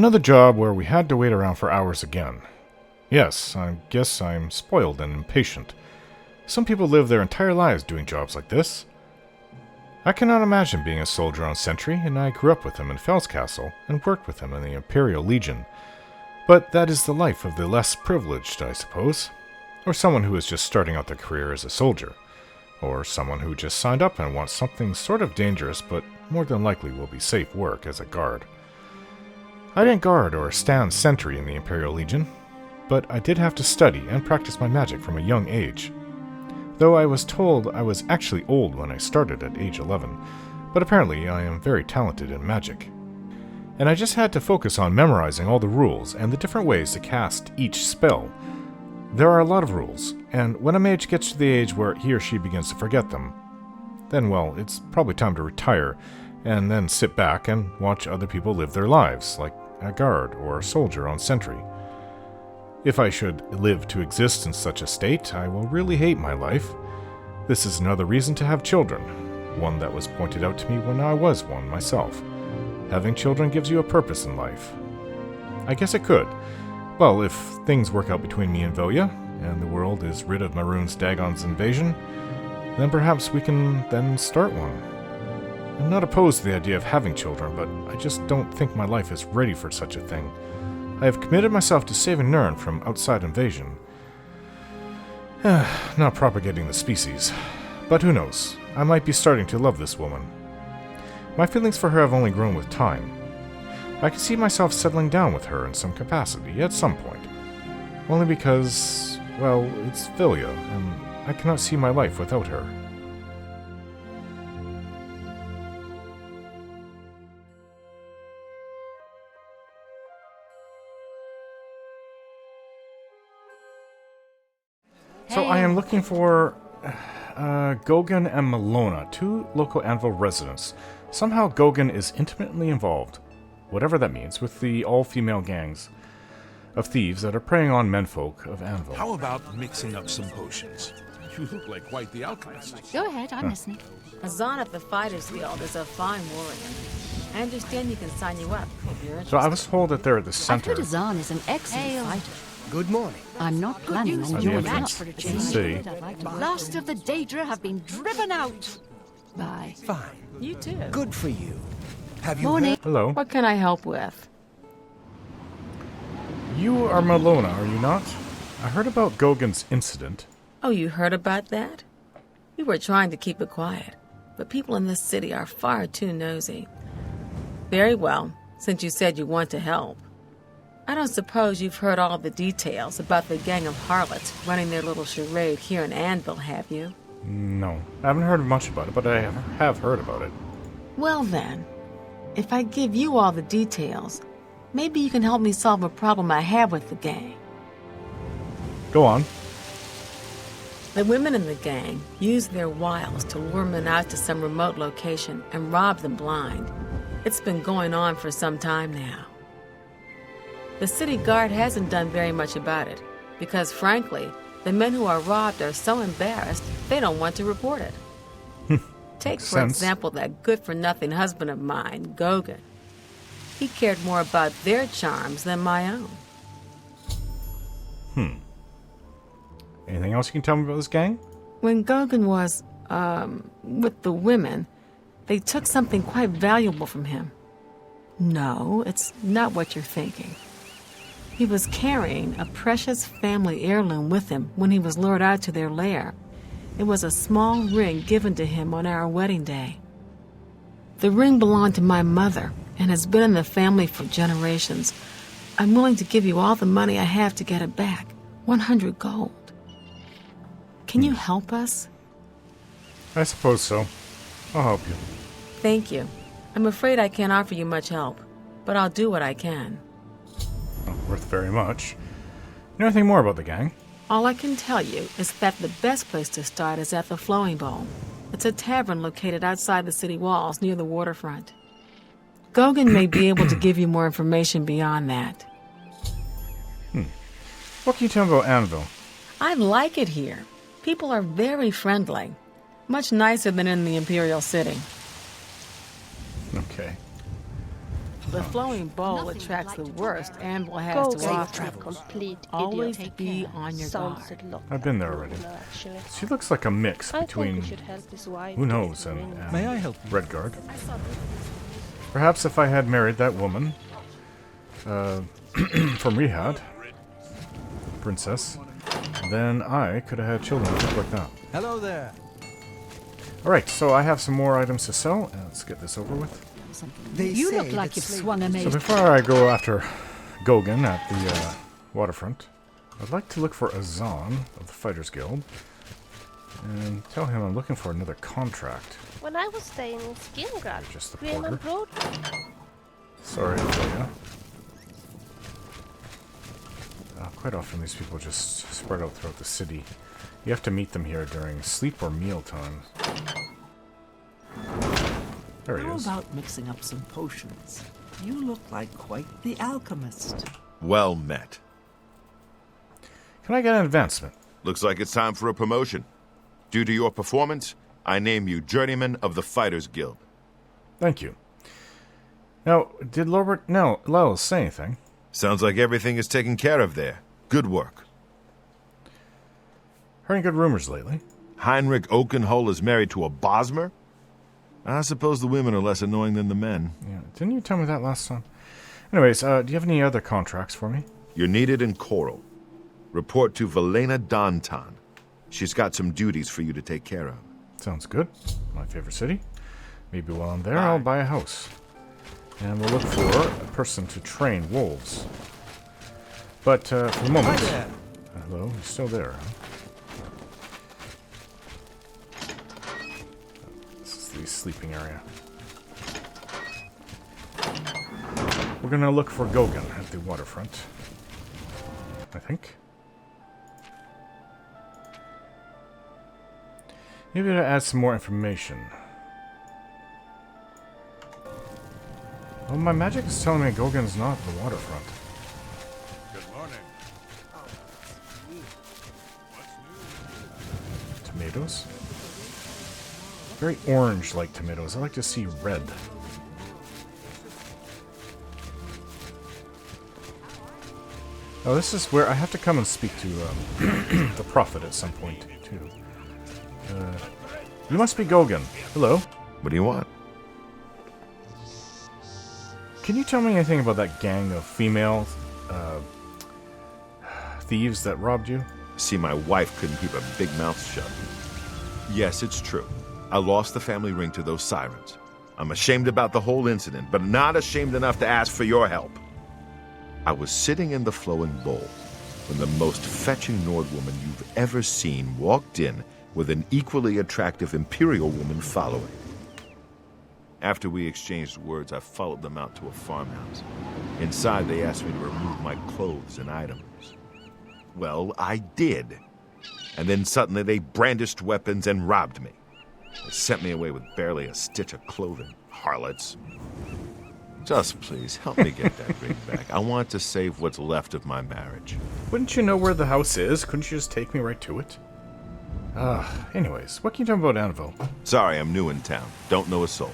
Another job where we had to wait around for hours again. Yes, I guess I'm spoiled and impatient. Some people live their entire lives doing jobs like this. I cannot imagine being a soldier on sentry, and I grew up with him in Fell's Castle and worked with him in the Imperial Legion. But that is the life of the less privileged, I suppose. Or someone who is just starting out their career as a soldier. Or someone who just signed up and wants something sort of dangerous, but more than likely will be safe work as a guard. I didn't guard or stand sentry in the Imperial Legion, but I did have to study and practice my magic from a young age. Though I was told I was actually old when I started at age 11, but apparently I am very talented in magic. And I just had to focus on memorizing all the rules and the different ways to cast each spell. There are a lot of rules, and when a mage gets to the age where he or she begins to forget them, then, well, it's probably time to retire, and then sit back and watch other people live their lives, like a guard or a soldier on sentry. If I should live to exist in such a state, I will really hate my life. This is another reason to have children, one that was pointed out to me when I was one myself. Having children gives you a purpose in life. I guess it could. Well, if things work out between me and Vilya, and the world is rid of Maroon's Dagon's invasion, then perhaps we can then start one. I'm not opposed to the idea of having children, but I just don't think my life is ready for such a thing. I have committed myself to saving Nirn from outside invasion. Not propagating the species. But who knows? I might be starting to love this woman. My feelings for her have only grown with time. I can see myself settling down with her in some capacity at some point. Only because, well, it's Vilya, and I cannot see my life without her. So I am looking for Gogan and Malona, two local Anvil residents. Somehow Gogan is intimately involved, whatever that means, with the all-female gangs of thieves that are preying on menfolk of Anvil. How about mixing up some potions? You look like quite the alchemist. Go ahead, I'm listening. Azan at the Fighters Guild is a fine warrior. I understand you can sign you up if you're interested. So I was told that they're at the I've center. heard Azan is an excellent fighter. Good morning. I'm not planning on I'd be joining up. interested to see. The last of the Daedra have been driven out. Bye. Fine. You too. Good for you. Have you Morning. heard? Hello. What can I help with? You are Malona, are you not? I heard about Gogan's incident. Oh, you heard about that? We were trying to keep it quiet, but people in this city are far too nosy. Very well, since you said you want to help. I don't suppose you've heard all the details about the gang of harlots running their little charade here in Anvil, have you? No, I haven't heard much about it, but I have heard about it. Well then, if I give you all the details, maybe you can help me solve a problem I have with the gang. Go on. The women in the gang use their wiles to lure men out to some remote location and rob them blind. It's been going on for some time now. The city guard hasn't done very much about it, because frankly, the men who are robbed are so embarrassed they don't want to report it. Take, for example, that good-for-nothing husband of mine, Gogan. He cared more about their charms than my own. Anything else you can tell me about this gang? When Gogan was, with the women, they took something quite valuable from him. No, it's not what you're thinking. He was carrying a precious family heirloom with him when he was lured out to their lair. It was a small ring given to him on our wedding day. The ring belonged to my mother and has been in the family for generations. I'm willing to give you all the money I have to get it back, 100 gold. Can you help us? I suppose so. I'll help you. Thank you. I'm afraid I can't offer you much help, but I'll do what I can. Not worth very much. You know anything more about the gang? All I can tell you is that the best place to start is at the Flowing Bowl. It's a tavern located outside the city walls near the waterfront. Gogan may be able to give you more information beyond that. What can you tell me about Anvil? I like it here. People are very friendly. Much nicer than in the Imperial City. Okay. The flowing bowl Nothing attracts like the to worst talk Anvil has Go to get offer. a complete Always idiot. be on your Sounds guard. a lot I've been there like already. Luna, actually. She looks like a mix I think between, we should help this wife who get knows, the and ring. May I help you? Redguard. Perhaps if I had married that woman from Rehad, princess, then I could have had children just like that. Hello there. Alright, so I have some more items to sell. Let's get this over with. You look like you've swung a So mace. before I go after Gogan at the waterfront, I'd like to look for Azan of the Fighters Guild and tell him I'm looking for another contract. When I was staying in Skingrad, Just the Graham and porter. Broad. Sorry to tell you. Quite often these people just spread out throughout the city. You have to meet them here during sleep or meal times. There he How is. about mixing up some potions? You look like quite the alchemist. Well met. Can I get an advancement? Looks like it's time for a promotion. Due to your performance, I name you Journeyman of the Fighters Guild. Thank you. Now, did Lowell say anything? Sounds like everything is taken care of there. Good work. Heard any good rumors lately? Heinrich Oakenhull is married to a Bosmer? I suppose the women are less annoying than the men. Yeah, didn't you tell me that last time? Anyways, do you have any other contracts for me? You're needed in Coral. Report to Velena Dantan. She's got some duties for you to take care of. Sounds good. My favorite city. Maybe while I'm there, I'll buy a house. And we'll look for a person to train wolves. But for the moment... Hi there. Hello, he's still there, huh? This is the sleeping area. We're gonna look for Gogan at the waterfront. I think. Maybe to add some more information. Well, my magic is telling me Gogan's not the waterfront. Good morning. Tomatoes? Very orange-like tomatoes. I like to see red. Oh, this is where I have to come and speak to the prophet at some point, too. You must be Gogan. Hello. What do you want? Can you tell me anything about that gang of female thieves that robbed you? See, my wife couldn't keep a big mouth shut. Yes, it's true. I lost the family ring to those sirens. I'm ashamed about the whole incident, but not ashamed enough to ask for your help. I was sitting in the flowing bowl when the most fetching Nordwoman you've ever seen walked in with an equally attractive Imperial woman following. After we exchanged words, I followed them out to a farmhouse. Inside, they asked me to remove my clothes and items. Well, I did. And then suddenly they brandished weapons and robbed me. They sent me away with barely a stitch of clothing. Harlots. Just please, help me get that ring back. I want to save what's left of my marriage. Wouldn't you know where the house is? Couldn't you just take me right to it? Anyways, what can you tell me about Anvil? Sorry, I'm new in town. Don't know a soul.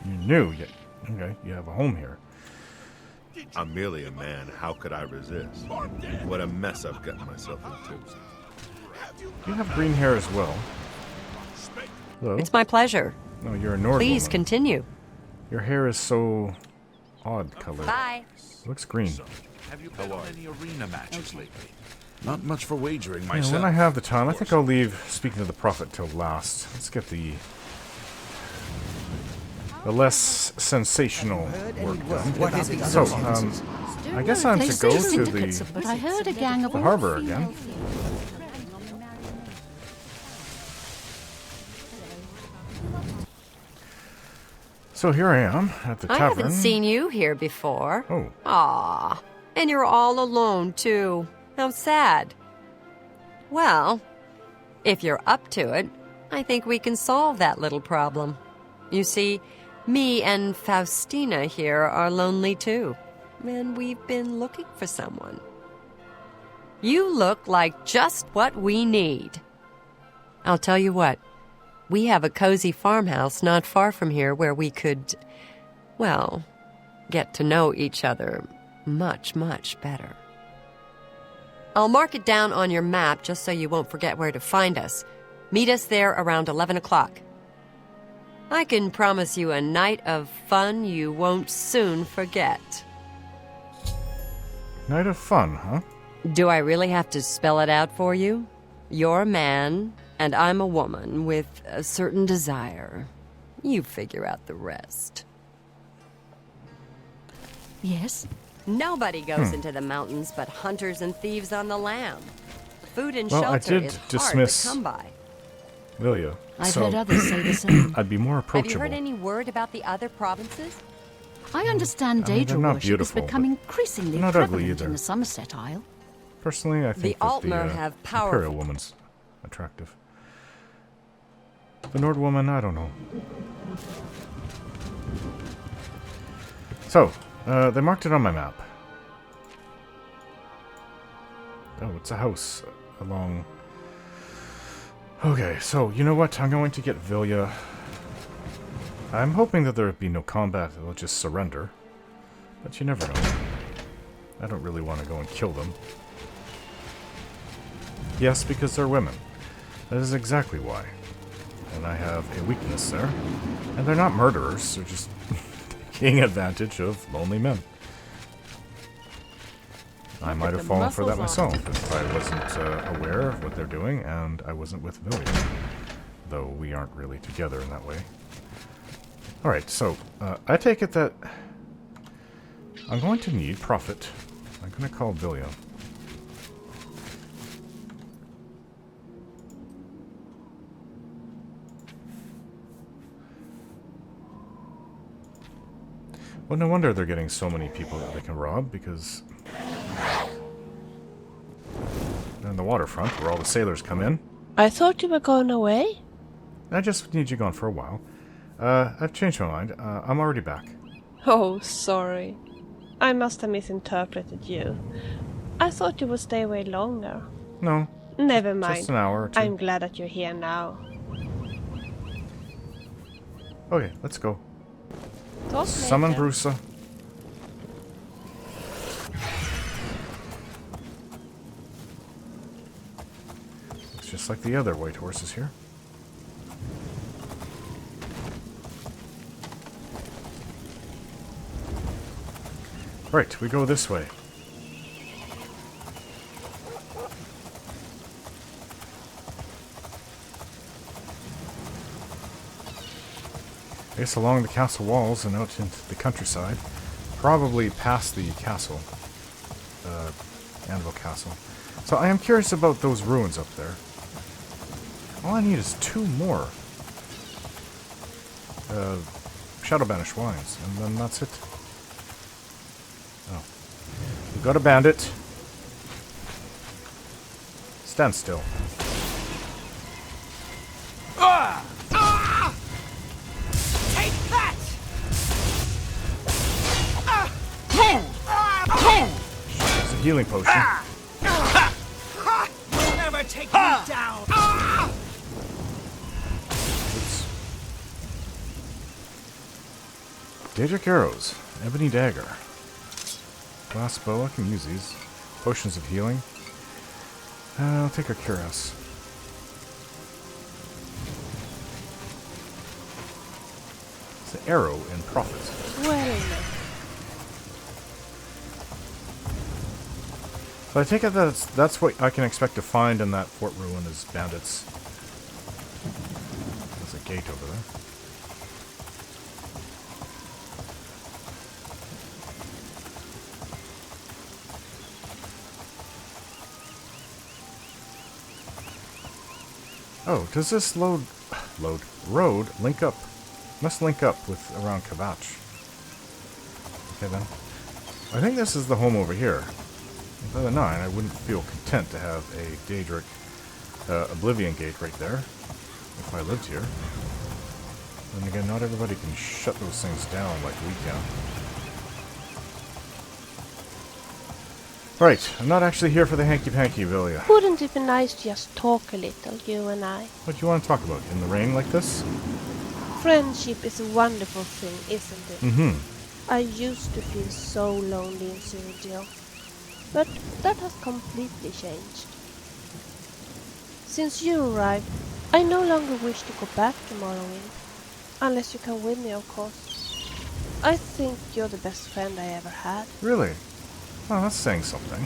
You're new, yet okay, you have a home here. I'm merely a man. How could I resist? What a mess I've gotten myself into. You have green hair as well. Hello? It's my pleasure. No, you're a Nord Please woman. continue. Your hair is so odd colored. Bye. Looks green. Have you been on any arena matches lately? Not much for wagering Yeah, myself. when I have the time, I think I'll leave speaking to the prophet till last. Let's get the less sensational work done. What is it? So, I guess I'm to go to the... But I heard a gang of the harbor again. So here I am at the I tavern. haven't seen you here before. Oh, Aw, and you're all alone, too. How sad. Well, if you're up to it, I think we can solve that little problem. You see, me and Faustina here are lonely, too. And we've been looking for someone. You look like just what we need. I'll tell you what. We have a cozy farmhouse not far from here where we could, well, get to know each other much, much better. I'll mark it down on your map just so you won't forget where to find us. Meet us there around 11 o'clock. I can promise you a night of fun you won't soon forget. Night of fun, huh? Do I really have to spell it out for you? You're a man, and I'm a woman with a certain desire. You figure out the rest. Yes? Nobody goes into the mountains but hunters and thieves on the lam. Food and Well, I shelter did is dismiss hard to come by. Lilia. I've So heard others say the same. I'd be more Have approachable. you heard any word about the other provinces? I understand I mean, they're Daedra not worship is beautiful, becoming but increasingly they're not ugly prevalent either. in the Somerset Isle. Personally, I think The that the Altmer have powerful... Imperial woman's attractive. The Nord woman, I don't know. So, they marked it on my map. Oh, it's a house along... Okay, so, you know what? I'm going to get Vilya. I'm hoping that there would be no combat. They'll just surrender. But you never know. I don't really want to go and kill them. Yes, because they're women. That is exactly why. And I have a weakness there. And they're not murderers. They're just taking advantage of lonely men. I might have fallen for that myself if I wasn't aware of what they're doing and I wasn't with Vilya. Though we aren't really together in that way. Alright, so I take it that I'm going to need profit. I'm going to call Vilya. Well, no wonder they're getting so many people that they can rob, because they're on the waterfront where all the sailors come in. I thought you were going away. I just need you gone for a while. I've changed my mind. I'm already back. Oh, sorry. I must have misinterpreted you. I thought you would stay away longer. No. Never mind. Just an hour or two. I'm glad that you're here now. Okay, let's go. Talk Summon later. Brusa. Looks just like the other white horses here. Right, we go this way. I guess along the castle walls and out into the countryside. Probably past the castle. Anvil Castle. So I am curious about those ruins up there. All I need is 2 more. Shadow Banish Wines, and then that's it. Oh. We've got a bandit. Stand still. It's a healing potion. You'll never take me down! Oops. Daedric arrows. Ebony dagger. Glass bow. I can use these. Potions of healing. I'll take a cuirass. It's an arrow in profit. Well, So I take it that that's what I can expect to find in that fort ruin is bandits. There's a gate over there. Oh, does this road link up? Must link up with around Kavach. Okay then. I think this is the home over here. If I were 9, I wouldn't feel content to have a Daedric Oblivion Gate right there, if I lived here. Then again, not everybody can shut those things down like we can. Right, I'm not actually here for the hanky-panky, Vilya. wouldn't it be nice to just talk a little, you and I? What do you want to talk about? In the rain like this? Friendship is a wonderful thing, isn't it? Mm-hmm. I used to feel so lonely in Cyrodiil, but that has completely changed. Since you arrived, I no longer wish to go back to Morrowind, unless you come with me, of course. I think you're the best friend I ever had. Really? Oh, that's saying something.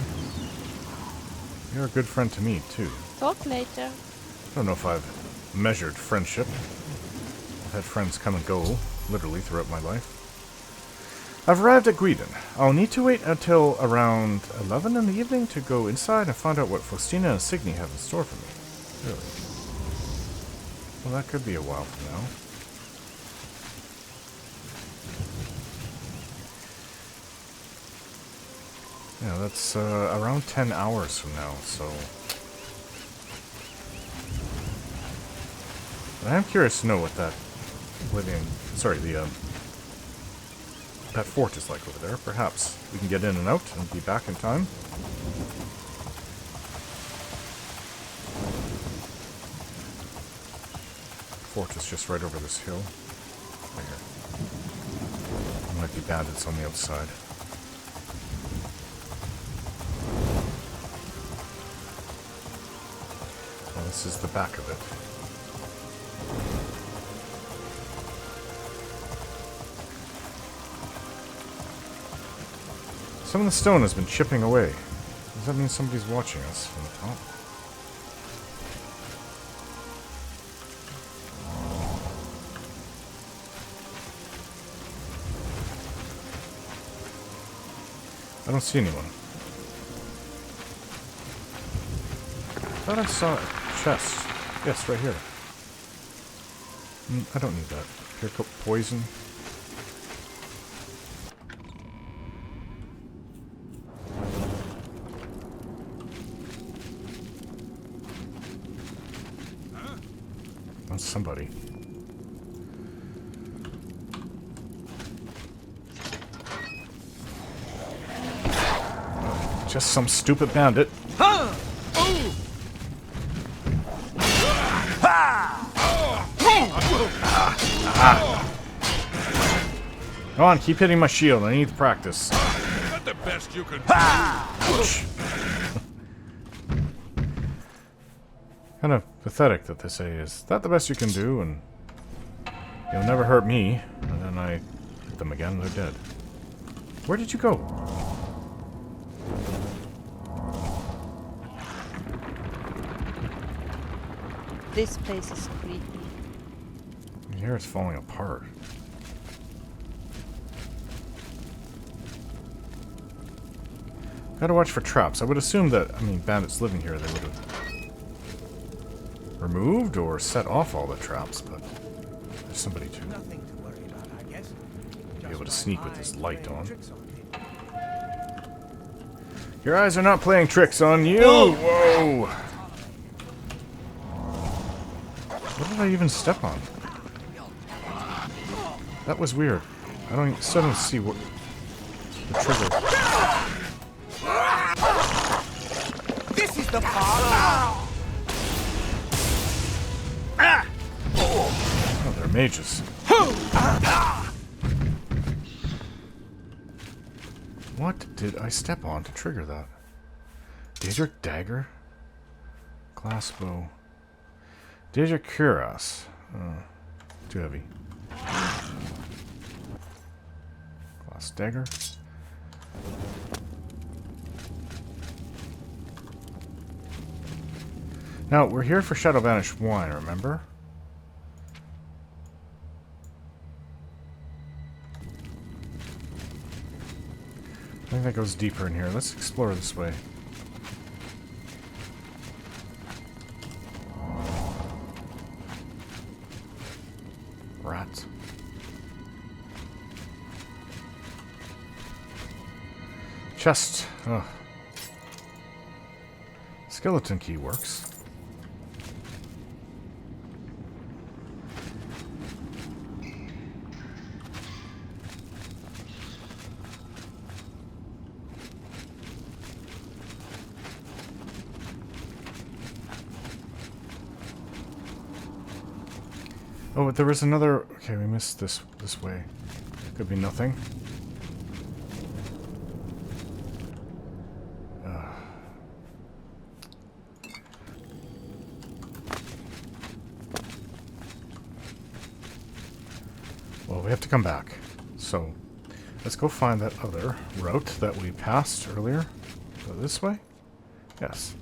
You're a good friend to me, too. Talk later. I don't know if I've measured friendship. I've had friends come and go, literally, throughout my life. I've arrived at Guidon. I'll need to wait until around 11 in the evening to go inside and find out what Faustina and Signy have in store for me. Really? Well, that could be a while from now. Yeah, that's around 10 hours from now, so... But I am curious to know what that that fort is like over there. Perhaps we can get in and out and be back in time. Fort is just right over this hill. Right here. There might be bandits on the outside. Well, this is the back of it. Some of the stone has been chipping away. Does that mean somebody's watching us from the top? I don't see anyone. I thought I saw a chest. Yes, right here. I don't need that. Here, poison. That's somebody. Just some stupid bandit. Come on, keep hitting my shield. I need to practice. Not the best you can do. Kind of pathetic that they say, is that the best you can do? And you'll never hurt me. And then I hit them again and they're dead. Where did you go? This place is creepy. Here it's falling apart. Gotta watch for traps. I would assume that, bandits living here, they would have removed or set off all the traps, but there's somebody to Nothing to worry about, I guess. be able to sneak with this light on. Your eyes are not playing tricks on you! Whoa! What did I even step on? That was weird. Still don't see what the trigger. This is the part. Oh, they're mages. What did I step on to trigger that? Daedric dagger? Glass bow. Daedric cuirass. Too heavy. Glass dagger. Now, we're here for Shadow Banish Wine, remember? I think that goes deeper in here. Let's explore this way. Rats. Chest. Ugh. Skeleton key works. Oh, there was another... Okay, we missed this way. Could be nothing. we have to come back. So, let's go find that other route that we passed earlier. Go this way? Yes.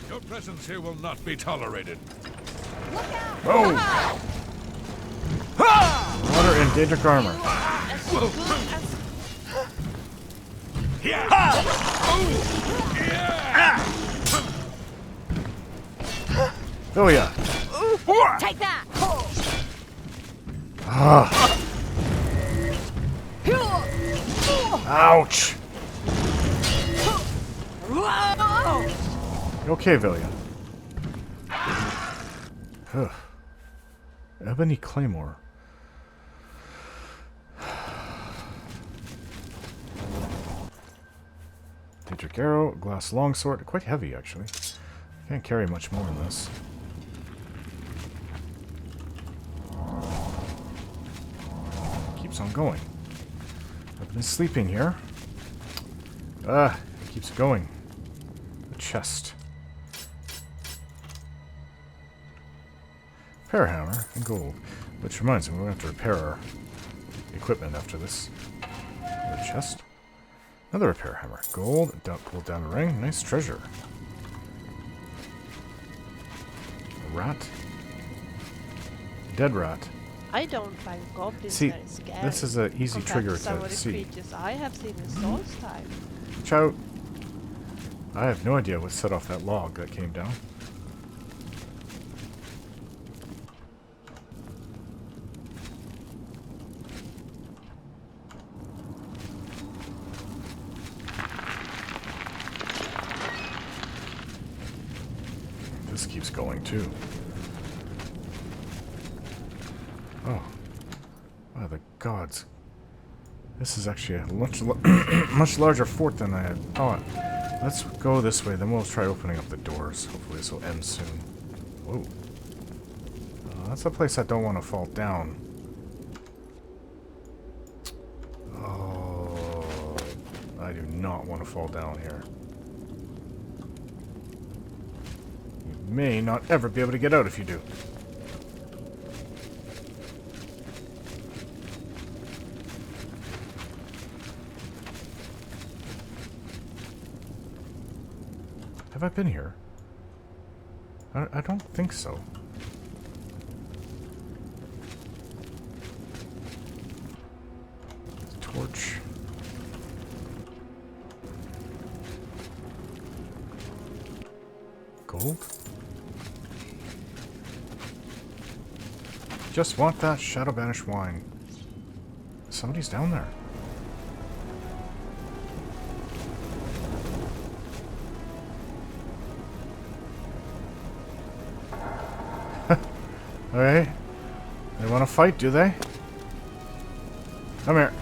Your presence here will not be tolerated. Oh! Water and Daedric armor. Oh yeah. Take that! Ah. Ouch! You okay, Villia? Ugh. Ebony Claymore. Daedric arrow, glass longsword. Quite heavy, actually. Can't carry much more than this. Keeps on going. I've been sleeping here. Ah, it keeps going. The chest. Repair hammer and gold. Which reminds me, we're going to have to repair our equipment after this. Another chest. Another repair hammer. Gold. Gold down the ring. Nice treasure. A rat. Dead rat. I don't find goblins See, very scary. this is an easy compared trigger to some to of the see. creatures I have seen in Soul's time. Watch out. I have no idea what set off that log that came down. This keeps going too. Oh. Wow, the gods. This is actually a much larger fort than I had thought. Let's go this way, then we'll try opening up the doors. Hopefully this will end soon. Whoa. That's a place I don't want to fall down. Oh, I do not want to fall down here. You may not ever be able to get out if you do. Have I been here? I don't think so. Torch. Gold? Just want that Shadow Banish Wine. Somebody's down there. Okay. They want to fight, do they? Come here.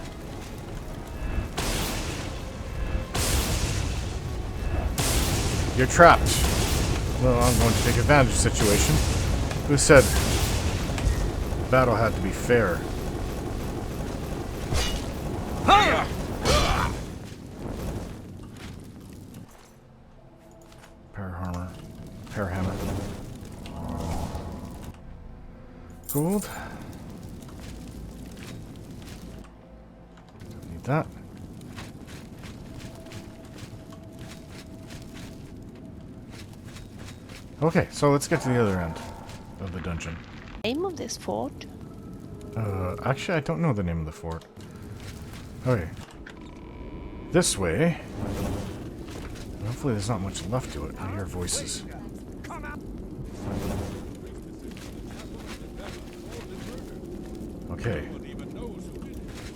You're trapped. Well, I'm going to take advantage of the situation. Who said the battle had to be fair? Repair hammer. Gold. Don't need that. Okay, so let's get to the other end of the dungeon. Name of this fort? Actually, I don't know the name of the fort. Okay. This way. Hopefully there's not much left to it. I hear voices. Okay.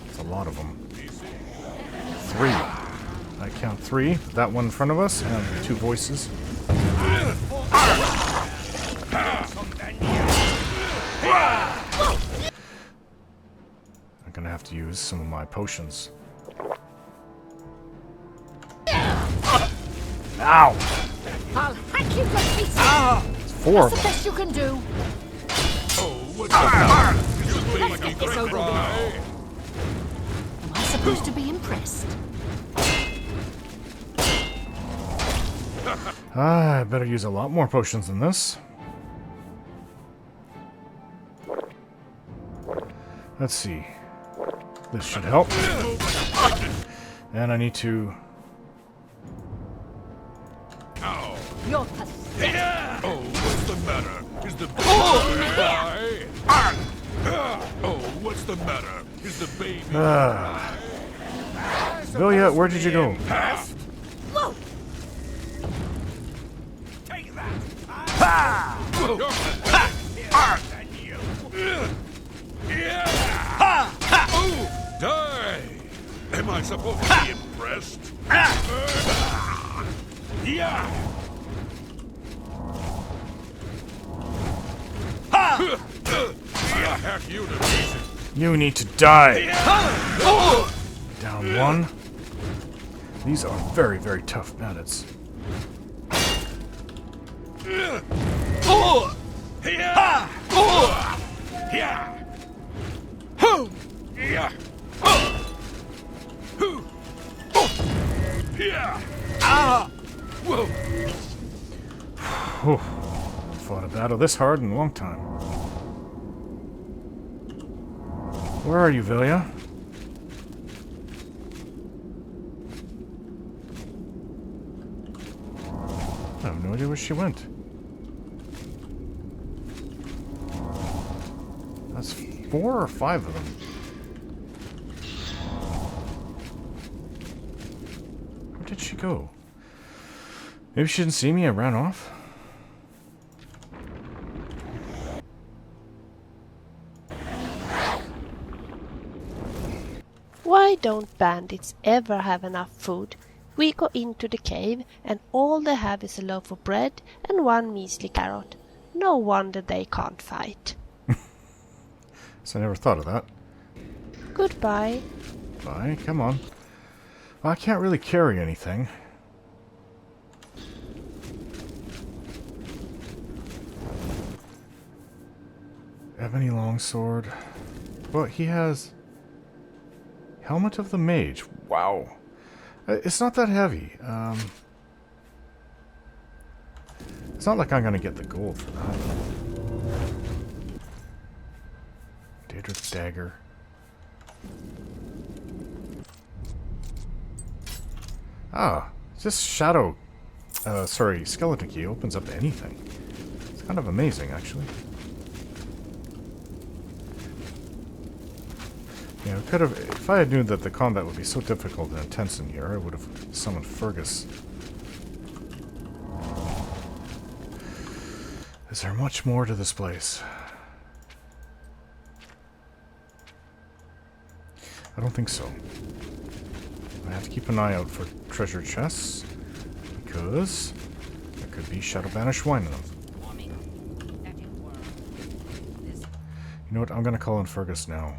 It's a lot of them. 3. I count 3. That one in front of us, and 2 voices. I'm gonna have to use some of my potions. Ow! I'll hack you to pieces! It's 4 of That's the them. best you can do! Let's get this over with. Am I supposed to be impressed? I better use a lot more potions than this. Let's see. This should help. And I need to... You're pathetic. Oh, what's the matter? Is the baby cry? Oh, what's the matter? Is the baby cry? Vilya, where did you go? Whoa! Take that! Die! Am I supposed to be impressed? Yeah! I hack you to pieces. You need to die. Down one. These are very, very tough bandits. Whew. Fought a battle this hard in a long time. Where are you, Vilya? I have no idea where she went. That's 4 or 5 of them. Where did she go? Maybe she didn't see me and ran off? Why don't bandits ever have enough food? We go into the cave and all they have is a loaf of bread and one measly carrot. No wonder they can't fight. So I never thought of that. Goodbye. Bye, come on. Well, I can't really carry anything. Ebony longsword. Well, he has... Helmet of the Mage. Wow. It's not that heavy. It's not like I'm going to get the gold for that. Daedric Dagger. Ah, this Shadow... Skeleton Key opens up anything. It's kind of amazing, actually. Yeah, I could have... If I had knew that the combat would be so difficult and intense in here, I would have summoned Fergus. Is there much more to this place? I don't think so. I have to keep an eye out for treasure chests, because there could be Shadow Banish Wine in them. You know what? I'm going to call in Fergus now.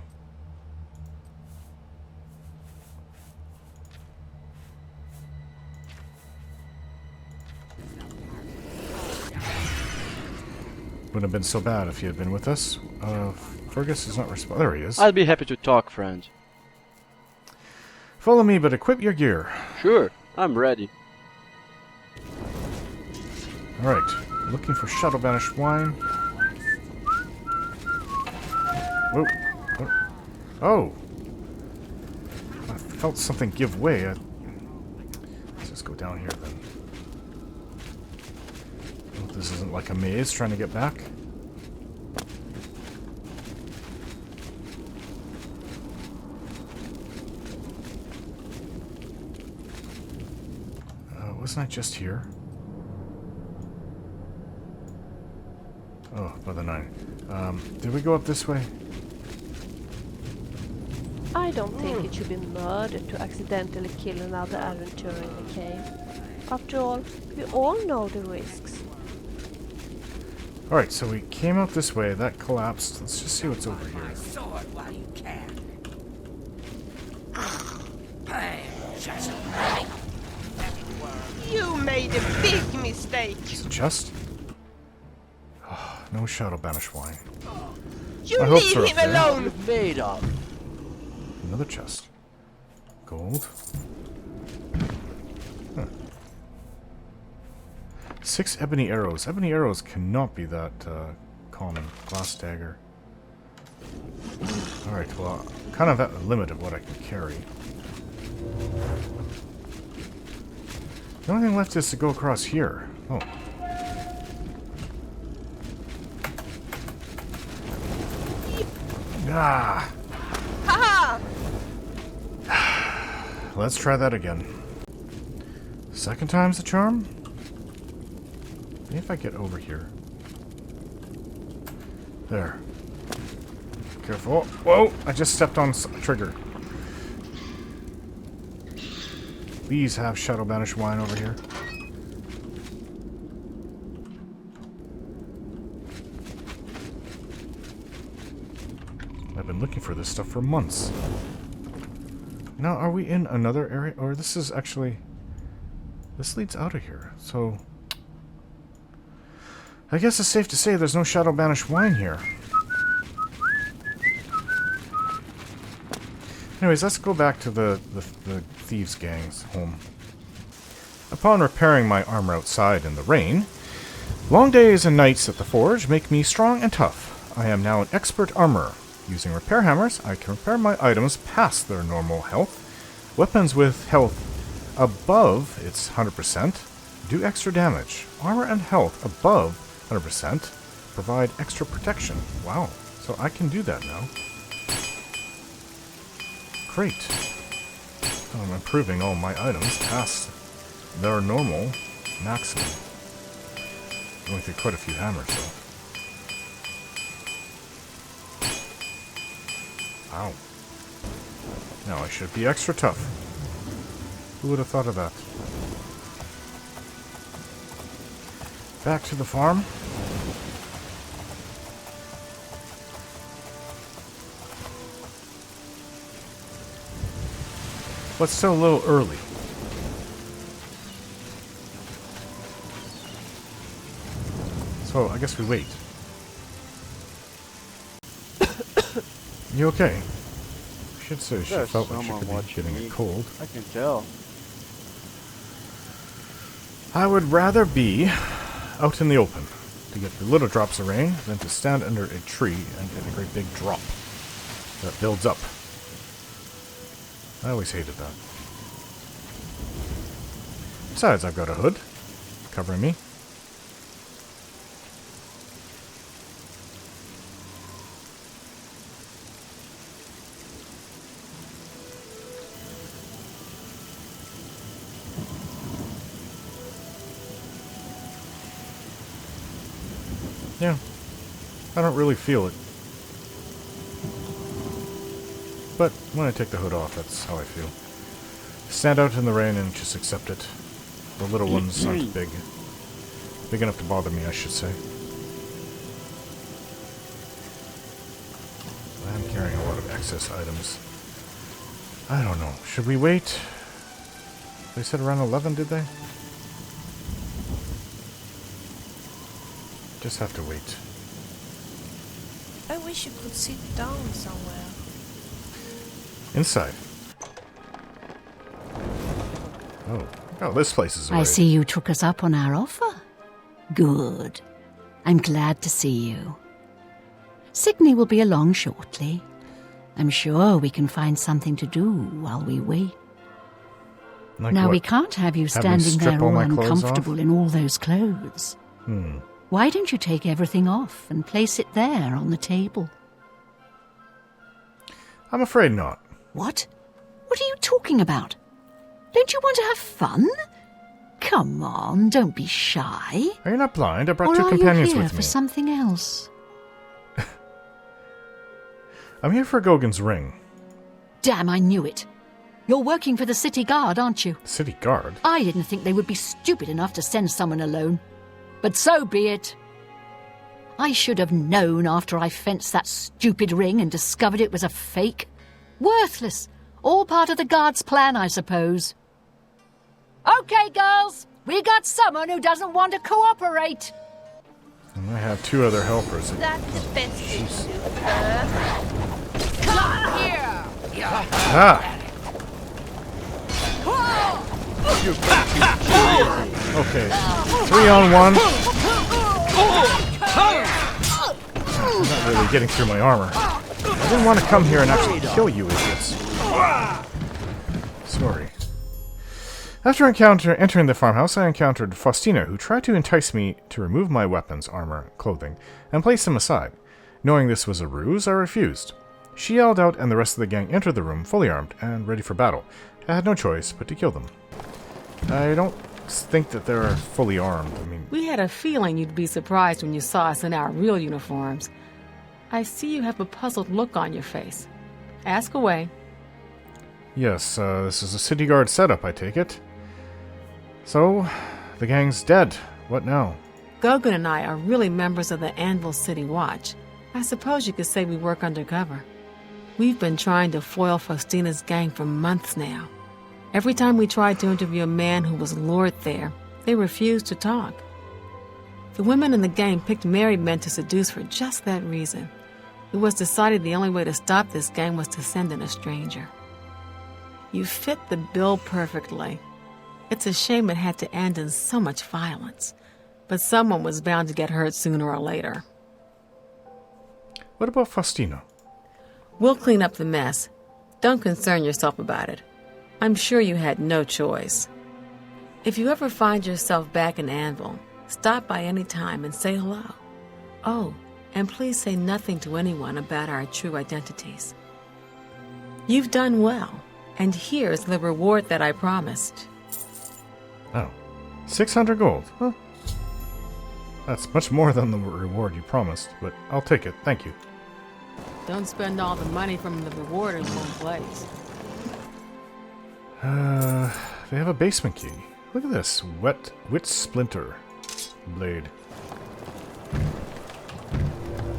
Wouldn't have been so bad if he had been with us. Fergus is not responding. There he is. I'll be happy to talk, friend. Follow me, but equip your gear. Sure, I'm ready. Alright, looking for Shadow Banish Wine. Whoa. Oh! I felt something give way. Let's just go down here then. Hope this isn't like a maze trying to get back. Wasn't I just here? Oh, by the 9. Did we go up this way? I don't think it should be murder to accidentally kill another adventurer in the cave. After all, we all know the risks. Alright, so we came out this way, that collapsed. Let's just see what's over here. Sword while you can. I'm just You made a big mistake. Is it chest? Oh, no Shadow Banish Wine. You My hopes are leave up him there. alone. Made of. Another chest. Gold. Huh. 6 ebony arrows. Ebony arrows cannot be that common. Glass dagger. Alright, well, kind of at the limit of what I can carry. The only thing left is to go across here. Oh. Ah! Let's try that again. Second time's the charm? Maybe if I get over here. There. Careful. Whoa! I just stepped on a trigger. Please have Shadow Banish Wine over here. I've been looking for this stuff for months. Now, are we in another area? Or this is actually... This leads out of here, so... I guess it's safe to say there's no Shadow Banish Wine here. Anyways, let's go back to the thieves' gang's home. Upon repairing my armor outside in the rain, long days and nights at the forge make me strong and tough. I am now an expert armorer. Using repair hammers, I can repair my items past their normal health. Weapons with health above its 100% do extra damage. Armor and health above 100% provide extra protection. Wow, so I can do that now. Great. I'm improving all my items past their normal maximum. Going through quite a few hammers, though. Wow. Now I should be extra tough. Who would have thought of that? Back to the farm. But still a little early. So I guess we wait. You okay? Should say she felt like she could be getting a cold. I can tell. I would rather be out in the open to get the little drops of rain than to stand under a tree and get a great big drop that builds up. I always hated that. Besides, I've got a hood covering me. Yeah, I don't really feel it. But when I take the hood off, that's how I feel. Stand out in the rain and just accept it. The little ones aren't big. Big enough to bother me, I should say. I'm carrying a lot of excess items. I don't know. Should we wait? They said around 11, did they? Just have to wait. I wish you could sit down somewhere. Inside. Oh, this place is I see you took us up on our offer. Good. I'm glad to see you. Sydney will be along shortly. I'm sure we can find something to do while we wait. Like now, what? we can't have you Have me standing strip there all all my clothes uncomfortable off? in all those clothes. Why don't you take everything off and place it there on the table? I'm afraid not. What? What are you talking about? Don't you want to have fun? Come on, don't be shy. Are you not blind? I brought Or two are companions you here with for me. something else? I'm here for Gogan's ring. Damn, I knew it. You're working for the city guard, aren't you? City guard? I didn't think they would be stupid enough to send someone alone. But so be it. I should have known after I fenced that stupid ring and discovered it was a fake. Worthless. All part of the guard's plan, I suppose. Okay, girls. We got someone who doesn't want to cooperate. And I have two other helpers. That's the best thing to do. Come here. Ah! Okay. 3-on-1. I'm not really getting through my armor. didn't want to come here and actually kill you idiots. Sorry. After entering the farmhouse, I encountered Faustina, who tried to entice me to remove my weapons, armor, clothing, and place them aside. Knowing this was a ruse, I refused. She yelled out, and the rest of the gang entered the room, fully armed and ready for battle. I had no choice but to kill them. I don't think that they're fully armed. I mean, We had a feeling you'd be surprised when you saw us in our real uniforms. I see you have a puzzled look on your face. Ask away. yes, this is a city guard setup, I take it. So, the gang's dead. What now? Gogan and I are really members of the Anvil City Watch. I suppose you could say we work undercover. We've been trying to foil Faustina's gang for months now. Every time we tried to interview a man who was lured there, they refused to talk. The women in the gang picked married men to seduce for just that reason. It was decided the only way to stop this gang was to send in a stranger. You fit the bill perfectly. It's a shame it had to end in so much violence. But someone was bound to get hurt sooner or later. What about Faustina? We'll clean up the mess. Don't concern yourself about it. I'm sure you had no choice. If you ever find yourself back in Anvil, stop by any time and say hello. Oh, and please say nothing to anyone about our true identities. You've done well, and here's the reward that I promised. Oh, 600 gold. Huh? That's much more than the reward you promised, but I'll take it. Thank you. Don't spend all the money from the reward in one place. They have a basement key. Look at this. Wit splinter blade. I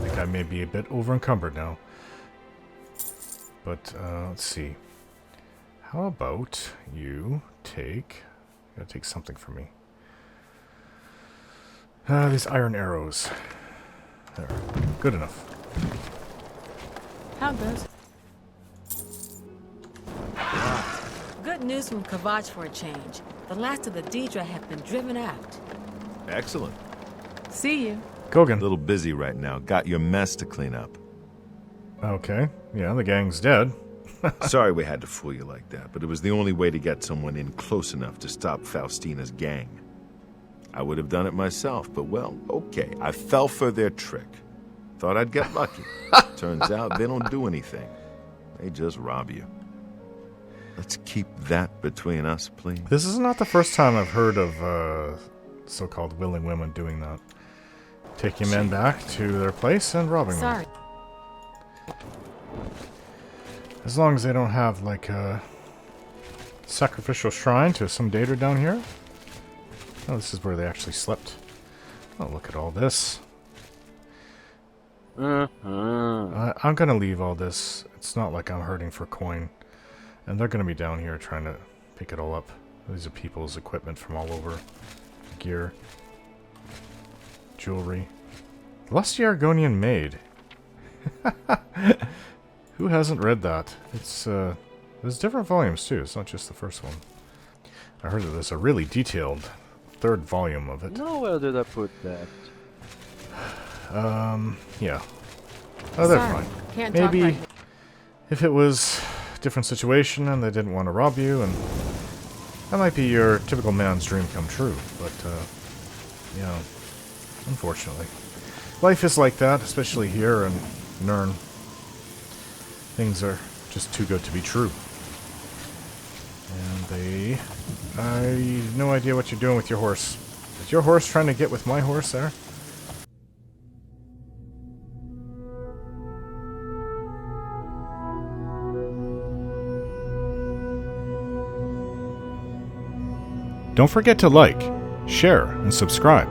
think I may be a bit over encumbered now. But, let's see. How about you take... You gotta take something from me. These iron arrows. There. Good enough. How goes? Good news from Kavach for a change. The last of the Deidre have been driven out. Excellent. See you. A Kogan. little busy right now. Got your mess to clean up. Okay. Yeah, the gang's dead. Sorry we had to fool you like that, but it was the only way to get someone in close enough to stop Faustina's gang. I would have done it myself, but well, okay. I fell for their trick. Thought I'd get lucky. Turns out they don't do anything. They just rob you. Let's keep that between us, please. This is not the first time I've heard of so-called willing women doing that. Taking men back to their place and robbing Sorry. them. As long as they don't have, like, a sacrificial shrine to some Daedra down here. Oh, this is where they actually slept. Oh, look at all this. I'm gonna leave all this. It's not like I'm hurting for coin. And they're gonna be down here trying to pick it all up. These are people's equipment from all over. Gear. Jewelry. Lusty Argonian Maid. Who hasn't read that? It's, there's different volumes too. It's not just the first one. I heard that there's a really detailed third volume of it. No, where did I put that? Yeah. Oh, they're Sorry. fine. Can't talk Maybe right now. if it was a different situation and they didn't want to rob you, and that might be your typical man's dream come true, but, you know, unfortunately. Life is like that, especially here in Nirn. Things are just too good to be true. And I have no idea what you're doing with your horse. Is your horse trying to get with my horse there? Don't forget to like, share, and subscribe.